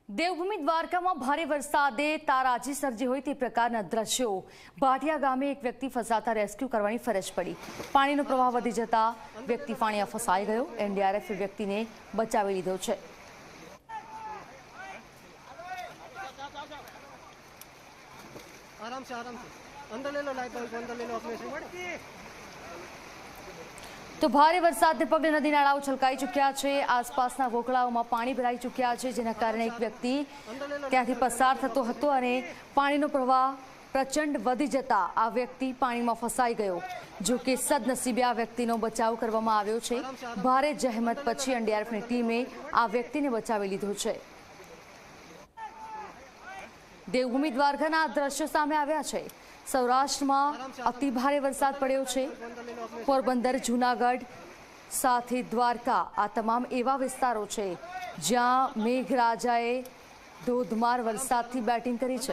દેવભૂમિ દ્વારકામાં ભારે વરસાદે તારાજી સર્જી હોય તે પ્રકારના દ્રશ્યો। ભાટિયા ગામે એક વ્યક્તિ ફસાતા રેસ્ક્યુ કરવાની ફરજ પડી। પાણીનો પ્રવાહ વધી જતા વ્યક્તિ પાણીમાં ફસાઈ ગયો। એનડીઆરએફે વ્યક્તિને બચાવી લીધો છે। आराम से अंदर ले लो, लाइट बल्ब अंदर ले लो अपने से। तो भारे वरसादने पगले नदी नाळाओ छलकाई चूक्या छे। आसपासना वोकळाओमां पाणी भराई चूक्या छे, जेना कारणे एक व्यक्ति त्यांथी पसार थतो हतो अने पाणीनो प्रवाह प्रचंड वधी जता आ व्यक्ति पाणीमां फसाई गयो। जो कि सदनसीबे आ व्यक्तिनो बचाव करवामां आव्यो छे। भारे जहमत पछी एनडीआरएफनी टीमे आ व्यक्तिने बचावी लीधो छे। देवभूमि द्वारकाना दृश्यो सामे आव्या छे। सौराष्ट्रमा अति भारे वरसाद पड्यो छे। पोरबंदर, जूनागढ़ साथे द्वारका आ तमाम एवा विस्तारो छे ज्यां मेघराजाए धोधमार वरसादथी बेटिंग करी छे।